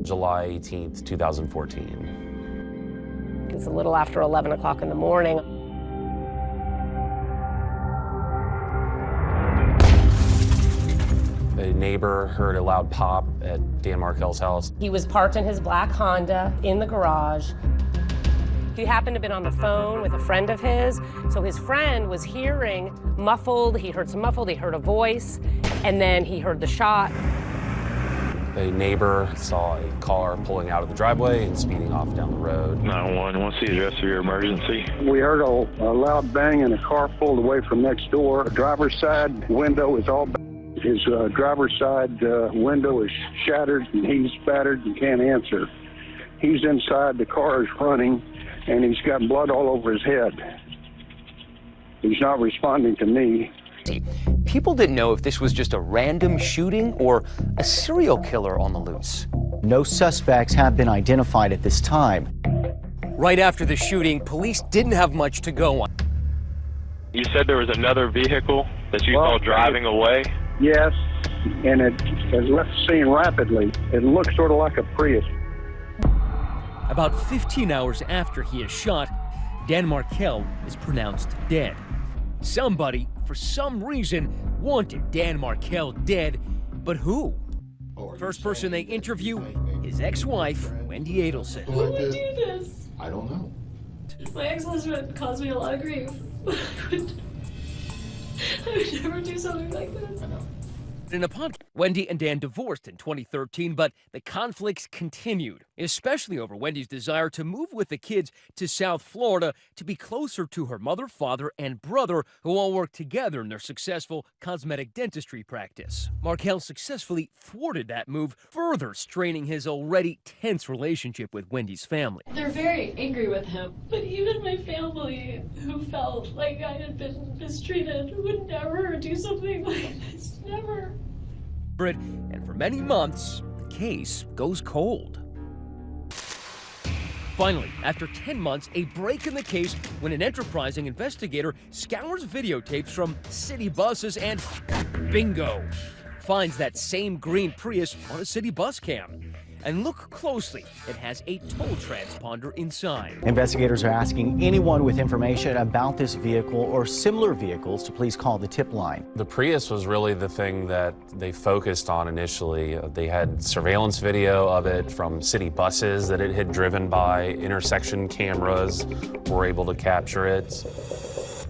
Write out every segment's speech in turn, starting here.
July 18th, 2014. It's a little after 11 o'clock in the morning. A neighbor heard a loud pop at Dan Markel's house. He was parked in his black Honda in the garage. He happened to have been on the phone with a friend of his, so his friend was hearing muffled, he heard some muffled, he heard a voice, and then he heard the shot. A neighbor saw a car pulling out of the driveway and speeding off down the road. 911, what's the address of your emergency? We heard a loud bang and a car pulled away from next door. The driver's side window is all his driver's side window is shattered and he's battered and can't answer. He's inside, the car is running, and he's got blood all over his head. He's not responding to me. People didn't know if this was just a random shooting or a serial killer on the loose. No suspects have been identified at this time. Right after the shooting, police didn't have much to go on. You said there was another vehicle that you saw driving away? Yes, and it left the scene rapidly. It looks sort of like a Prius. About 15 hours after he is shot, Dan Markel is pronounced dead. Somebody, for some reason, wanted Dan Markel dead, but who? First person they interview, his ex-wife, Wendi Adelson. Why would you do this? I don't know. My ex-husband caused me a lot of grief. I would never do something like this. I know. In a podcast, Wendi and Dan divorced in 2013, but the conflicts continued, especially over Wendi's desire to move with the kids to South Florida to be closer to her mother, father, and brother, who all work together in their successful cosmetic dentistry practice. Markel successfully thwarted that move, further straining his already tense relationship with Wendi's family. They're very angry with him, but even my family, who felt like I had been mistreated, would never do something like this. Never. And for many months, the case goes cold. Finally, after 10 months, a break in the case when an enterprising investigator scours videotapes from city buses and bingo, finds that same green Prius on a city bus cam. And look closely, it has a toll transponder inside. Investigators are asking anyone with information about this vehicle or similar vehicles to please call the tip line. The Prius was really the thing that they focused on initially. They had surveillance video of it from city buses that it had driven by. Intersection cameras were able to capture it.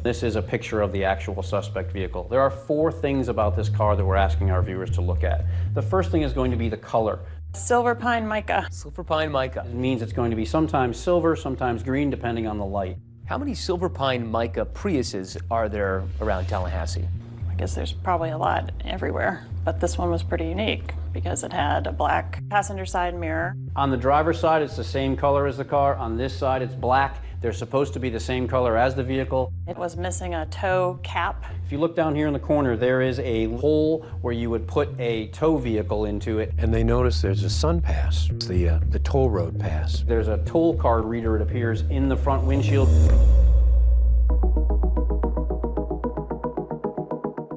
This is a picture of the actual suspect vehicle. There are 4 things about this car that we're asking our viewers to look at. The first thing is going to be the color. Silver pine mica. Silver pine mica. It means it's going to be sometimes silver, sometimes green, depending on the light. How many silver pine mica Priuses are there around Tallahassee? I guess there's probably a lot everywhere, but this one was pretty unique because it had a black passenger side mirror. On the driver's side, it's the same color as the car. On this side, it's black. They're supposed to be the same color as the vehicle. It was missing a tow cap. If you look down here in the corner, there is a hole where you would put a tow vehicle into it. And they notice there's a sun pass, it's the toll road pass. There's a toll card reader, it appears, in the front windshield.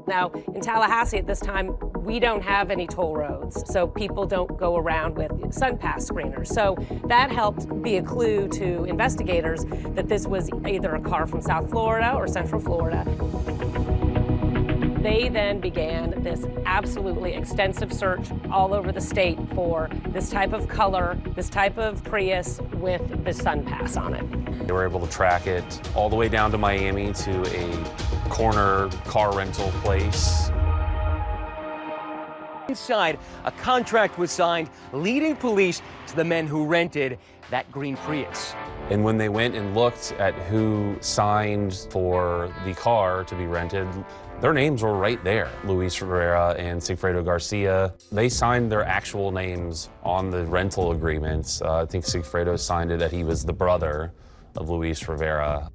Now, in Tallahassee at this time, we don't have any toll roads, so people don't go around with sun pass screeners. So that helped be a clue to investigators that this was either a car from South Florida or Central Florida. They then began this absolutely extensive search all over the state for this type of color, this type of Prius with the sun pass on it. They were able to track it all the way down to Miami to a corner car rental place. Inside, a contract was signed, leading police to the men who rented that green Prius. And when they went and looked at who signed for the car to be rented, their names were right there. Luis Rivera and Sigfredo Garcia. They signed their actual names on the rental agreements. I think Sigfredo signed it that he was the brother of Luis Rivera.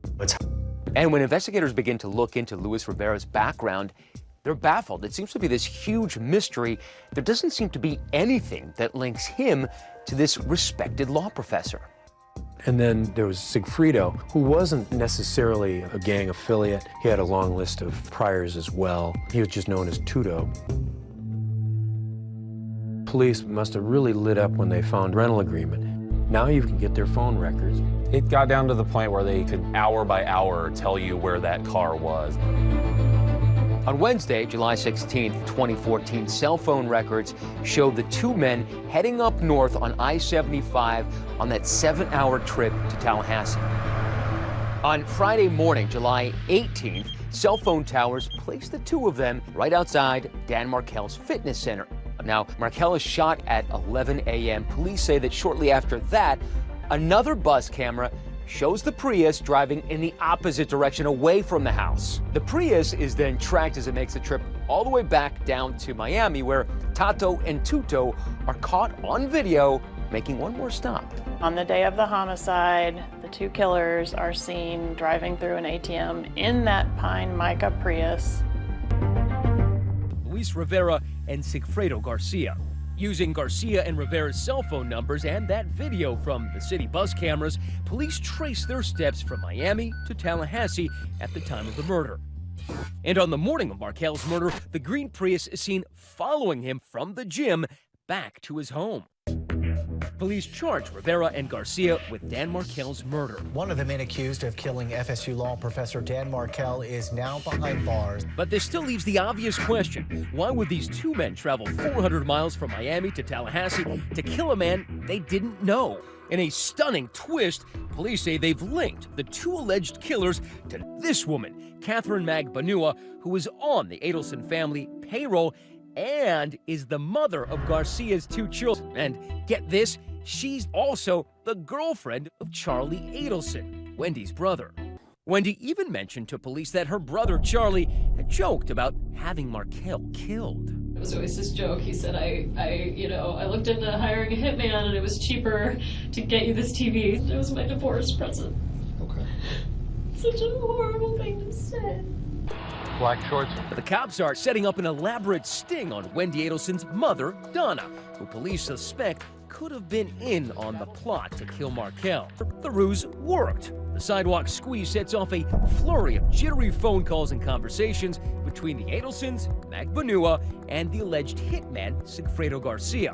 And when investigators begin to look into Luis Rivera's background, they're baffled. It seems to be this huge mystery. There doesn't seem to be anything that links him to this respected law professor. And then there was Sigfredo, who wasn't necessarily a gang affiliate. He had a long list of priors as well. He was just known as Tudo. police must have really lit up when they found rental agreement. Now you can get their phone records. It got down to the point where they could hour by hour tell you where that car was. On Wednesday, July 16, 2014, cell phone records showed the two men heading up north on I-75 on that 7-hour trip to Tallahassee. On Friday morning, July 18th, cell phone towers placed the two of them right outside Dan Markel's fitness center. Now, Markel is shot at 11 a.m. Police say that shortly after that, another bus camera shows the Prius driving in the opposite direction away from the house. The Prius is then tracked as it makes the trip all the way back down to Miami, where Tato and Tuto are caught on video making one more stop. On the day of the homicide, the two killers are seen driving through an ATM in that pine mica Prius. Luis Rivera and Sigfredo Garcia. Using Garcia and Rivera's cell phone numbers and that video from the city bus cameras, police traced their steps from Miami to Tallahassee at the time of the murder. And on the morning of Markel's murder, the green Prius is seen following him from the gym back to his home. Police charge Rivera and Garcia with Dan Markel's murder. One of the men accused of killing FSU law professor Dan Markel is now behind bars. But this still leaves the obvious question. Why would these two men travel 400 miles from Miami to Tallahassee to kill a man they didn't know? In a stunning twist, police say they've linked the two alleged killers to this woman, Katherine Magbanua, who was on the Adelson family payroll and is the mother of Garcia's two children. And get this, she's also the girlfriend of Charlie Adelson, Wendy's brother. Wendi even mentioned to police that her brother Charlie had joked about having Markel killed. It was always this joke. He said, I looked into hiring a hitman and it was cheaper to get you this TV. It was my divorce present. Okay. Such a horrible thing to say. Black shorts. The cops are setting up an elaborate sting on Wendi Adelson's mother, Donna, who police suspect could have been in on the plot to kill Markel. The ruse worked. The sidewalk squeeze sets off a flurry of jittery phone calls and conversations between the Adelsons, Magbanua, and the alleged hitman, Sigfredo Garcia,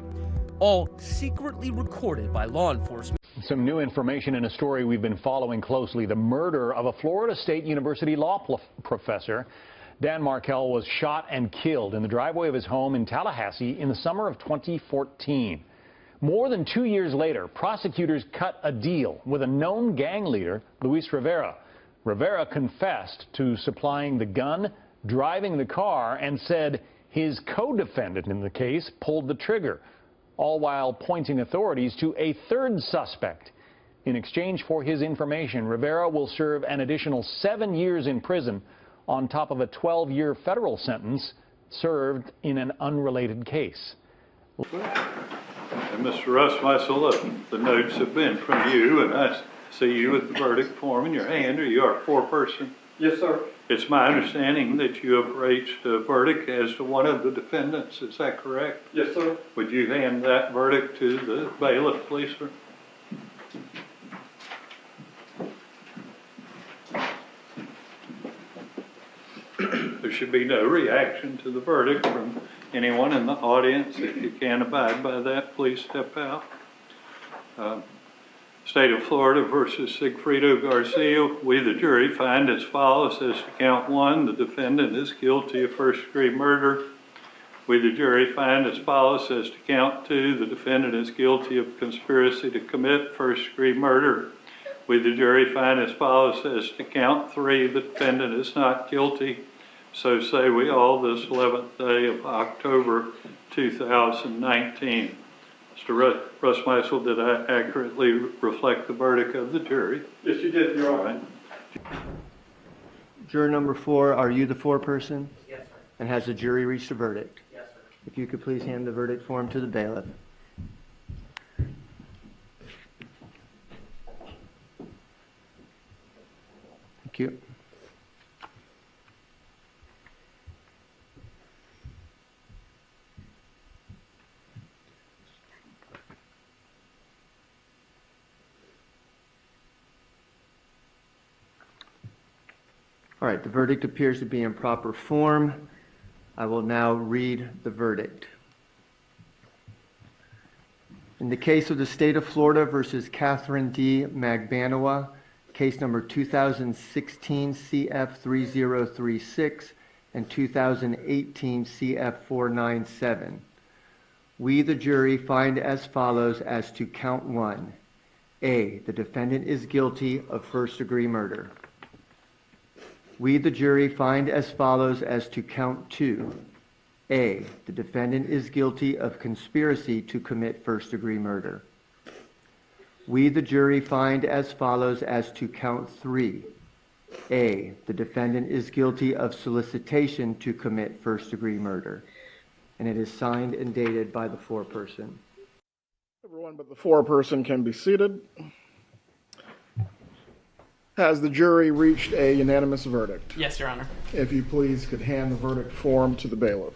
all secretly recorded by law enforcement. Some new information in a story we've been following closely. The murder of a Florida State University law professor. Dan Markel was shot and killed in the driveway of his home in Tallahassee in the summer of 2014. More than 2 years later, prosecutors cut a deal with a known gang leader, Luis Rivera. Rivera confessed to supplying the gun, driving the car, and said his co-defendant in the case pulled the trigger, all while pointing authorities to a third suspect. In exchange for his information, Rivera will serve an additional 7 years in prison on top of a 12-year federal sentence served in an unrelated case. And Mr. Russmeisel, the notes have been from you, and I see you with the verdict form in your hand. Are you our foreperson? Yes, sir. It's my understanding that you have reached a verdict as to one of the defendants. Is that correct? Yes, sir. Would you hand that verdict to the bailiff, please, sir? There should be no reaction to the verdict from anyone in the audience. If you can't abide by that, please step out. State of Florida versus Sigfredo Garcia. We, the jury, find as follows as to count one, the defendant is guilty of first-degree murder. We, the jury, find as follows as to count two, the defendant is guilty of conspiracy to commit first-degree murder. We, the jury, find as follows as to count three, the defendant is not guilty. So say we all this 11th day of October 2019. Mr. Russmeisel, did I accurately reflect the verdict of the jury? Yes, you did, Your Honor. Juror number 4, are you the foreperson? Yes, sir. And has the jury reached a verdict? Yes, sir. If you could please hand the verdict form to the bailiff. Thank you. All right, the verdict appears to be in proper form. I will now read the verdict. In the case of the state of Florida versus Katherine D. Magbanua, case number 2016 CF 3036 and 2018 CF 497. We, the jury, find as follows as to count 1. A, the defendant is guilty of first-degree murder. We, the jury, find as follows as to count 2. A, the defendant is guilty of conspiracy to commit first-degree murder. We, the jury, find as follows as to count 3. A, the defendant is guilty of solicitation to commit first-degree murder. And it is signed and dated by the foreperson. Everyone but the foreperson can be seated. Has the jury reached a unanimous verdict? Yes, Your Honor. If you please could hand the verdict form to the bailiff.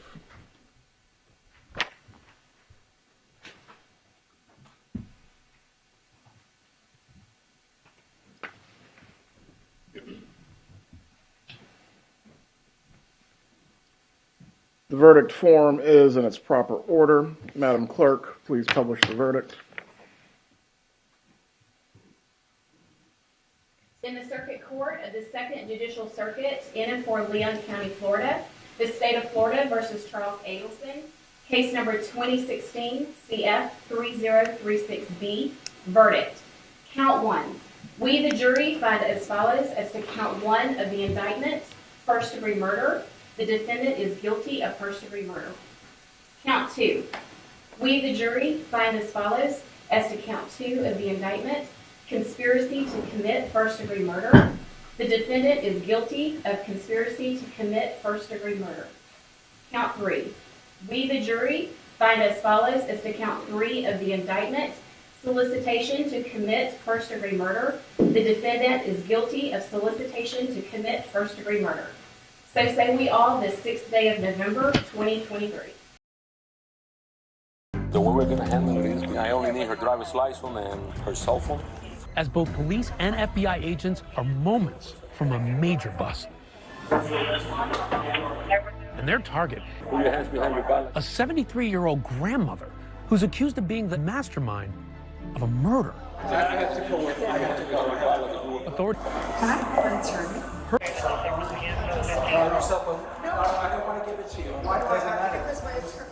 The verdict form is in its proper order. Madam Clerk, please publish the verdict. In the Circuit Court of the 2nd Judicial Circuit in and for Leon County, Florida, the State of Florida versus Charles Adelson, case number 2016 CF 3036B, verdict. Count 1. We, the jury, find as follows as to count 1 of the indictment, first-degree murder. The defendant is guilty of first-degree murder. Count 2. We, the jury, find as follows as to count 2 of the indictment, conspiracy to commit first-degree murder. The defendant is guilty of conspiracy to commit first-degree murder. Count 3. We, the jury, find as follows as to count 3 of the indictment, solicitation to commit first-degree murder. The defendant is guilty of solicitation to commit first-degree murder. So say we all this 6th day of November, 2023. The way we're going to handle it is I only need her driver's license and her cell phone. As both police and FBI agents are moments from a major bust. And their target, put your hands behind your back. A 73-year-old grandmother who's accused of being the mastermind of a murder. I have to go with Authority. Can I have an attorney? I don't want to give it to you. Why doesn't matter?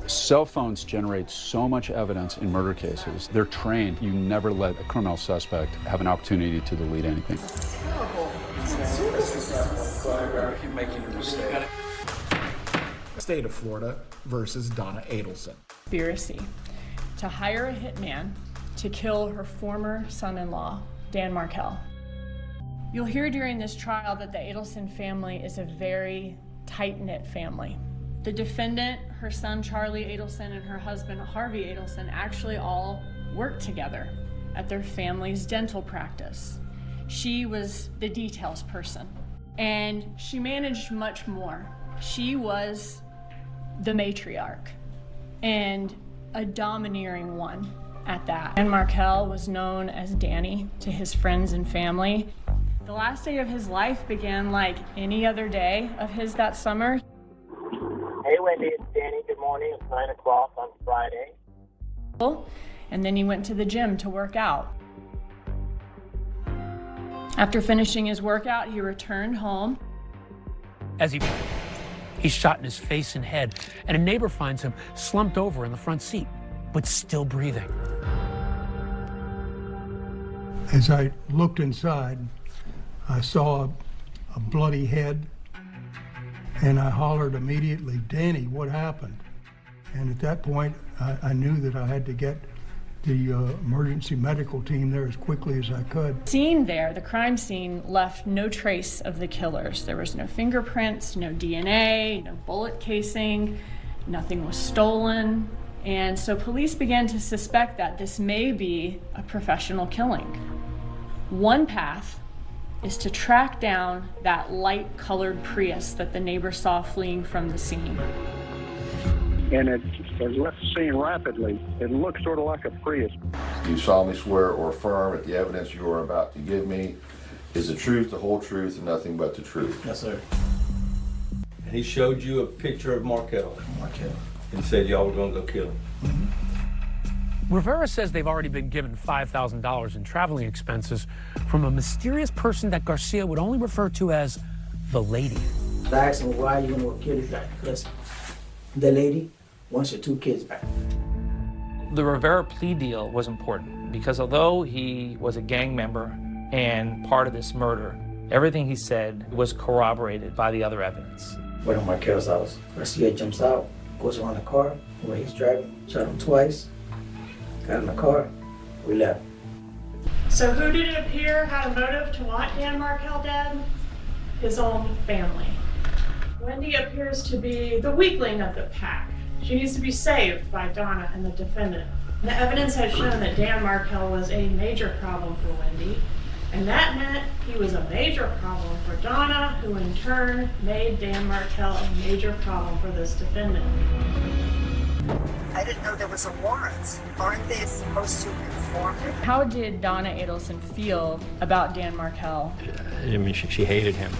Cell phones generate so much evidence in murder cases. They're trained. You never let a criminal suspect have an opportunity to delete anything. You're making a mistake. State of Florida versus Donna Adelson. Conspiracy to hire a hitman to kill her former son-in-law, Dan Markel. You'll hear during this trial that the Adelson family is a very tight-knit family. The defendant, her son Charlie Adelson, and her husband Harvey Adelson actually all worked together at their family's dental practice. She was the details person, and she managed much more. She was the matriarch, and a domineering one at that. Dan Markel was known as Danny to his friends and family. The last day of his life began like any other day of his that summer. Hey Wendy, it's Danny. Good morning. It's 9 o'clock on Friday. And then he went to the gym to work out. After finishing his workout, he returned home. As he's shot in his face and head, and a neighbor finds him slumped over in the front seat, but still breathing. As I looked inside, I saw a bloody head, and I hollered immediately, "Danny, what happened?" And at that point, I knew that I had to get the emergency medical team there as quickly as I could. Scene there, the crime scene, left no trace of the killers. There was no fingerprints, no DNA, no bullet casing, nothing was stolen. And so police began to suspect that this may be a professional killing. One path is to track down that light-colored Prius that the neighbor saw fleeing from the scene. And it left the scene rapidly. It looked sort of like a Prius. Do you solemnly swear or affirm that the evidence you are about to give me is the truth, the whole truth, and nothing but the truth? Yes, sir. And he showed you a picture of Markel. And said y'all were going to go kill him. Rivera says they've already been given $5,000 in traveling expenses from a mysterious person that Garcia would only refer to as the lady. I asked him, why you want to kill this guy? Because the lady wants her 2 kids back. The Rivera plea deal was important because although he was a gang member and part of this murder, everything he said was corroborated by the other evidence. Went to Markel's house. Garcia jumps out, goes around the car where he's driving, shot him twice, got in the car, we left. So who did it appear had a motive to want Dan Markel dead? His own family. Wendi appears to be the weakling of the pack. She needs to be saved by Donna and the defendant. The evidence has shown that Dan Markel was a major problem for Wendi, and that meant he was a major problem for Donna, who in turn made Dan Markel a major problem for this defendant. I didn't know there was a warrant. Aren't they supposed to inform him? How did Donna Adelson feel about Dan Markel? I mean, she hated him.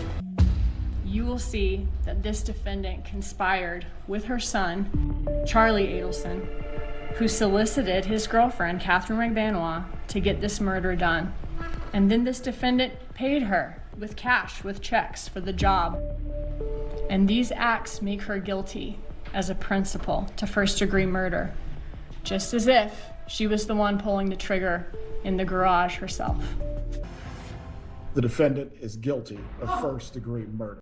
You will see that this defendant conspired with her son, Charlie Adelson, who solicited his girlfriend, Katherine Magbanua, to get this murder done. And then this defendant paid her with cash, with checks for the job. And these acts make her guilty as a principal to first-degree murder, just as if she was the one pulling the trigger in the garage herself. The defendant is guilty of first-degree murder.